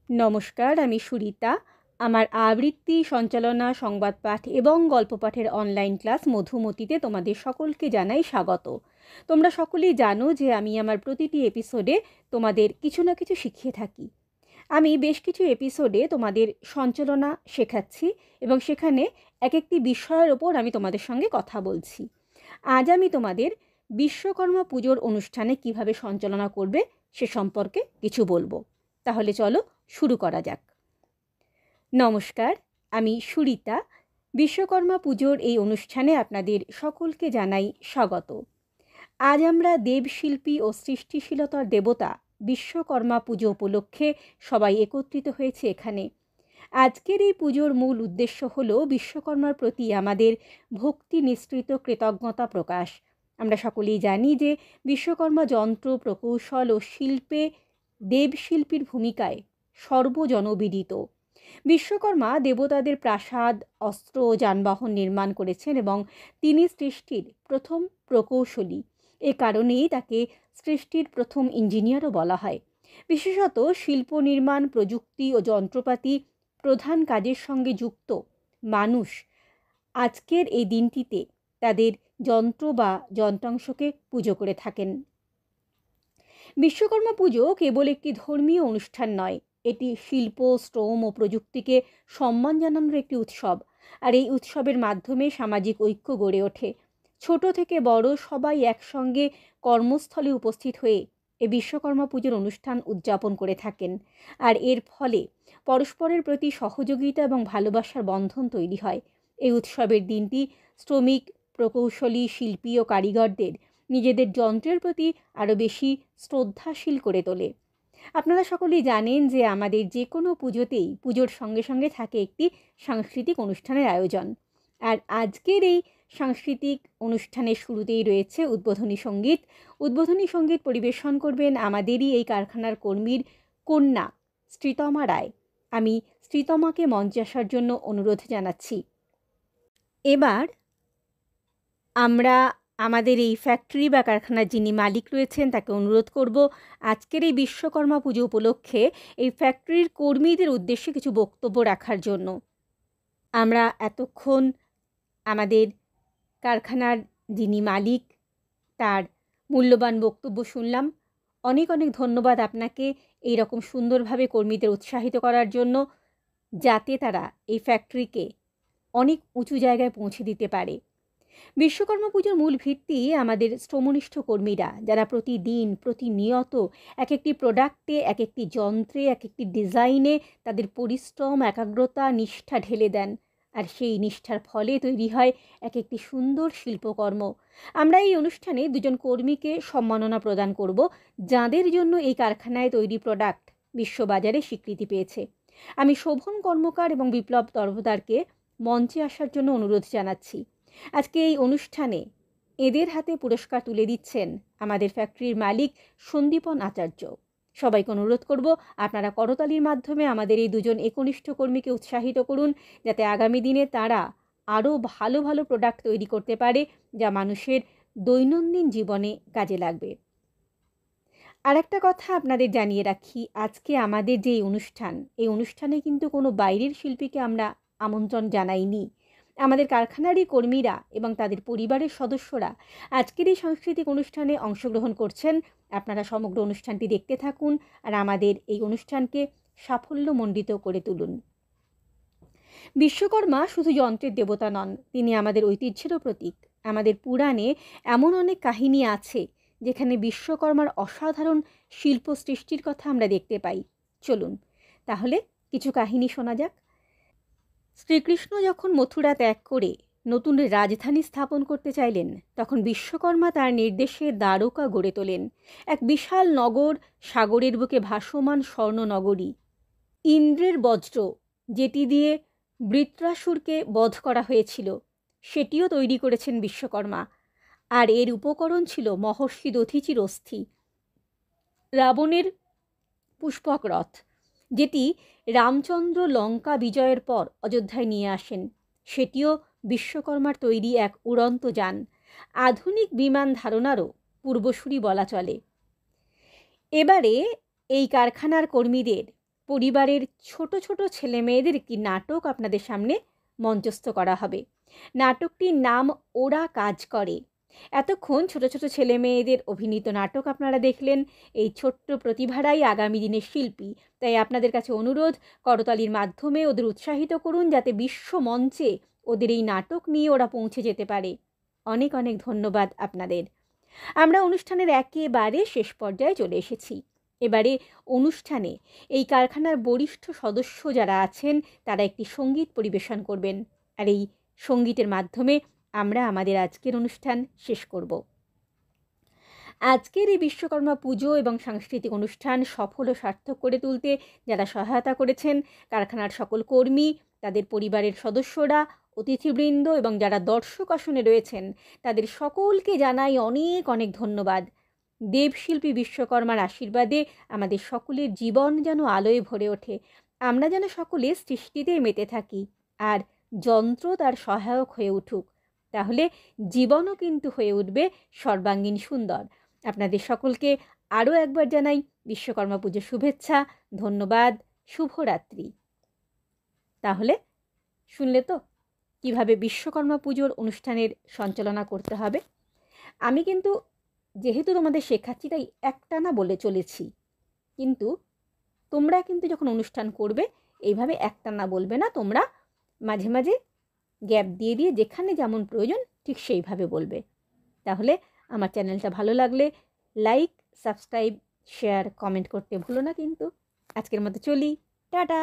নমস্কার, আমি সুরিতা। আমার আবৃত্তি, সঞ্চালনা, সংবাদ পাঠ এবং গল্প পাঠের অনলাইন ক্লাস মধুমতিতে তোমাদের সকলকে জানাই স্বাগত। তোমরা সকলেই জানো যে আমি আমার প্রতিটি এপিসোডে তোমাদের কিছু না কিছু শিখিয়ে থাকি। আমি বেশ কিছু এপিসোডে তোমাদের সঞ্চালনা শেখাচ্ছি এবং সেখানে এক একটি বিষয়ের ওপর আমি তোমাদের সঙ্গে কথা বলছি। আজ আমি তোমাদের বিশ্বকর্মা পুজোর অনুষ্ঠানে কিভাবে সঞ্চালনা করবে সে সম্পর্কে কিছু বলবো। তাহলে চলো শুরু করা যাক। নমস্কার, আমি সুরিতা। বিশ্বকর্মা পুজোর এই অনুষ্ঠানে আপনাদের সকলকে জানাই স্বাগত। আজ আমরা দেবশিল্পী ও সৃষ্টিশীলতার দেবতা বিশ্বকর্মা পুজো উপলক্ষে সবাই একত্রিত হয়েছে এখানে। আজকের এই পুজোর মূল উদ্দেশ্য হল বিশ্বকর্মার প্রতি আমাদের ভক্তি নিঃসৃত কৃতজ্ঞতা প্রকাশ। আমরা সকলেই জানি যে বিশ্বকর্মা যন্ত্র, প্রকৌশল ও শিল্পে দেবশিল্পীর ভূমিকায় সর্বজনবিদিত। বিশ্বকর্মা দেবতাদের প্রাসাদ, অস্ত্র ও যানবাহন নির্মাণ করেছেন এবং তিনি সৃষ্টির প্রথম প্রকৌশলী। এ কারণেই তাকে সৃষ্টির প্রথম ইঞ্জিনিয়ারও বলা হয়। বিশেষত শিল্প নির্মাণ, প্রযুক্তি ও যন্ত্রপাতি প্রধান কাজের সঙ্গে যুক্ত মানুষ আজকের এই দিনটিতে তাদের যন্ত্র বা যন্ত্রাংশকে পুজো করে থাকেন। বিশ্বকর্মা পুজো কেবল একটি ধর্মীয় অনুষ্ঠান নয়, এটি শিল্প, শ্রম ও প্রযুক্তিকে সম্মান জানানোর একটি উৎসব। আর এই উৎসবের মাধ্যমে সামাজিক ঐক্য গড়ে ওঠে। ছোট থেকে বড় সবাই একসঙ্গে কর্মস্থলে উপস্থিত হয়ে এই বিশ্বকর্মা পুজোর অনুষ্ঠান উদযাপন করে থাকেন। আর এর ফলে পরস্পরের প্রতি সহযোগিতা এবং ভালোবাসার বন্ধন তৈরি হয়। এই উৎসবের দিনটি শ্রমিক, প্রকৌশলী, শিল্পী ও কারিগরদের নিজেদের যন্ত্রের প্রতি আরও বেশি শ্রদ্ধাশীল করে তোলে। আপনারা সকলেই জানেন যে আমাদের যে কোনো পুজোতেই পুজোর সঙ্গে সঙ্গে থাকে একটি সাংস্কৃতিক অনুষ্ঠানের আয়োজন। আর আজকের এই সাংস্কৃতিক অনুষ্ঠানের শুরুতেই রয়েছে উদ্বোধনী সঙ্গীত। উদ্বোধনী সঙ্গীত পরিবেশন করবেন আমাদেরই এই কারখানার কর্মীর কন্যা শ্রীতমা রায়। আমি শ্রীতমাকে মঞ্চে আসার জন্য অনুরোধ জানাচ্ছি। এবার আমরা আমাদের এই ফ্যাক্টরি বা কারখানার যিনি মালিক রয়েছেন তাকে অনুরোধ করব আজকের এই বিশ্বকর্মা পুজো উপলক্ষে এই ফ্যাক্টরির কর্মীদের উদ্দেশ্যে কিছু বক্তব্য রাখার জন্য। আমরা এতক্ষণ আমাদের কারখানার যিনি মালিক তার মূল্যবান বক্তব্য শুনলাম। অনেক অনেক ধন্যবাদ আপনাকে এই রকম সুন্দরভাবে কর্মীদের উৎসাহিত করার জন্য, যাতে তারা এই ফ্যাক্টরিকে অনেক উঁচু জায়গায় পৌঁছে দিতে পারে। বিশ্বকর্মা পুজোর মূল ভিত্তি আমাদের শ্রমনিষ্ঠ কর্মীরা, যারা প্রতিদিন প্রতিনিয়ত এক একটি প্রোডাক্টে, এক একটি যন্ত্রে, এক একটি ডিজাইনে তাদের পরিশ্রম, একাগ্রতা, নিষ্ঠা ঢেলে দেন। আর সেই নিষ্ঠার ফলে তৈরি হয় এক একটি সুন্দর শিল্পকর্ম। আমরা এই অনুষ্ঠানে দুজন কর্মীকে সম্মাননা প্রদান করব, যাদের জন্য এই কারখানায় তৈরি প্রোডাক্ট বিশ্ববাজারে স্বীকৃতি পেয়েছে। আমি শোভন কর্মকার এবং বিপ্লব তরফদারকে মঞ্চে আসার জন্য অনুরোধ জানাচ্ছি। আজকে এই অনুষ্ঠানে এদের হাতে পুরস্কার তুলে দিচ্ছেন আমাদের ফ্যাক্টরির মালিক সন্দীপন আচার্য। সবাইকে অনুরোধ করব আপনারা করতালির মাধ্যমে আমাদের এই দুজন একনিষ্ঠ কর্মীকে উৎসাহিত করুন, যাতে আগামী দিনে তারা আরও ভালো ভালো প্রোডাক্ট তৈরি করতে পারে, যা মানুষের দৈনন্দিন জীবনে কাজে লাগবে। আর একটা কথা আপনাদের জানিয়ে রাখি, আজকে আমাদের যে অনুষ্ঠান, এই অনুষ্ঠানে কিন্তু কোনো বাইরের শিল্পীকে আমরা আমন্ত্রণ জানাইনি। আমাদের কারখানারই কর্মীরা এবং তাদের পরিবারের সদস্যরা আজকের এই সাংস্কৃতিক অনুষ্ঠানে অংশগ্রহণ করছেন। আপনারা সমগ্র অনুষ্ঠানটি দেখতে থাকুন আর আমাদের এই অনুষ্ঠানকে সাফল্যমণ্ডিত করে তুলুন। বিশ্বকর্মা শুধু যন্ত্রের দেবতা নন, তিনি আমাদের ঐতিহ্যেরও প্রতীক। আমাদের পুরাণে এমন অনেক কাহিনী আছে যেখানে বিশ্বকর্মার অসাধারণ শিল্প সৃষ্টির কথা আমরা দেখতে পাই। চলুন তাহলে কিছু কাহিনী শোনা যাক। শ্রীকৃষ্ণ যখন মথুরা ত্যাগ করে নতুন রাজধানী স্থাপন করতে চাইলেন, তখন বিশ্বকর্মা তার নির্দেশে দ্বারকা গড়ে তোলেন। এক বিশাল নগর, সাগরের বুকে ভাসমান স্বর্ণনগরী। ইন্দ্রের বজ্র, যেটি দিয়ে বৃত্রাসুরকে বধ করা হয়েছিল, সেটিও তৈরি করেছেন বিশ্বকর্মা। আর এর উপকরণ ছিল মহর্ষি দধিচির অস্থি। রাবণের পুষ্পক রথ, যেটি রামচন্দ্র লঙ্কা বিজয়ের পর অযোধ্যায় নিয়ে আসেন, সেটিও বিশ্বকর্মার তৈরি এক উড়ন্ত যান। আধুনিক বিমান ধারণারও পূর্বসূরি বলা চলে। এবারে এই কারখানার কর্মীদের পরিবারের ছোট ছোট ছেলে মেয়েদের একটি নাটক আপনাদের সামনে মঞ্চস্থ করা হবে। নাটকটির নাম ওরা কাজ করে। এতক্ষণ ছোট ছোট ছেলে মেয়েদের অভিনীত নাটক আপনারা দেখলেন। এই ছোট্ট প্রতিভারাই আগামী দিনের শিল্পী। তাই আপনাদের কাছে অনুরোধ, করতালির মাধ্যমে ওদের উৎসাহিত করুন যাতে বিশ্ব মঞ্চে ওদের এই নাটক নিয়ে ওরা পৌঁছে যেতে পারে। অনেক অনেক ধন্যবাদ আপনাদের। আমরা অনুষ্ঠানের একেবারে শেষ পর্যায়ে চলে এসেছি। এবারে অনুষ্ঠানে এই কারখানার বরিষ্ঠ সদস্য যারা আছেন তারা একটি সঙ্গীত পরিবেশন করবেন, আর এই সঙ্গীতের মাধ্যমে আমরা আমাদের আজকের অনুষ্ঠান শেষ করব। আজকের এই বিশ্বকর্মা পুজো এবং সাংস্কৃতিক অনুষ্ঠান সফল ও সার্থক করে তুলতে যারা সহায়তা করেছেন, কারখানার সকল কর্মী, তাদের পরিবারের সদস্যরা, অতিথিবৃন্দ এবং যারা দর্শক আসনে রয়েছেন, তাদের সকলকে জানাই অনেক অনেক ধন্যবাদ। দেবশিল্পী বিশ্বকর্মার আশীর্বাদে আমাদের সকলের জীবন যেন আলোয় ভরে ওঠে। আমরা যেন সকলে সৃষ্টিতে মেতে থাকি, আর যন্ত্র তার সহায়ক হয়ে উঠুক। তাহলে জীবনও কিন্তু হয়ে উঠবে সর্বাঙ্গীন সুন্দর। আপনাদের সকলকে আরও একবার জানাই বিশ্বকর্মা পুজোর শুভেচ্ছা, ধন্যবাদ, শুভরাত্রি। তাহলে শুনলে তো কিভাবে বিশ্বকর্মা পুজোর অনুষ্ঠানের সঞ্চালনা করতে হবে। আমি কিন্তু যেহেতু তোমাদের শেখাচ্ছি তাই একটানা বলে চলেছি, কিন্তু তোমরা কিন্তু যখন অনুষ্ঠান করবে এইভাবে একটানা বলবে না, তোমরা মাঝে মাঝে গ্যাপ দিয়ে দিয়ে যেখানে যেমন প্রয়োজন ঠিক সেইভাবে বলবে। তাহলে আমার চ্যানেলটা ভালো লাগলে লাইক, সাবস্ক্রাইব, শেয়ার, কমেন্ট করতে ভুলো না কিন্তু। আজকের মতো চলি, টাটা।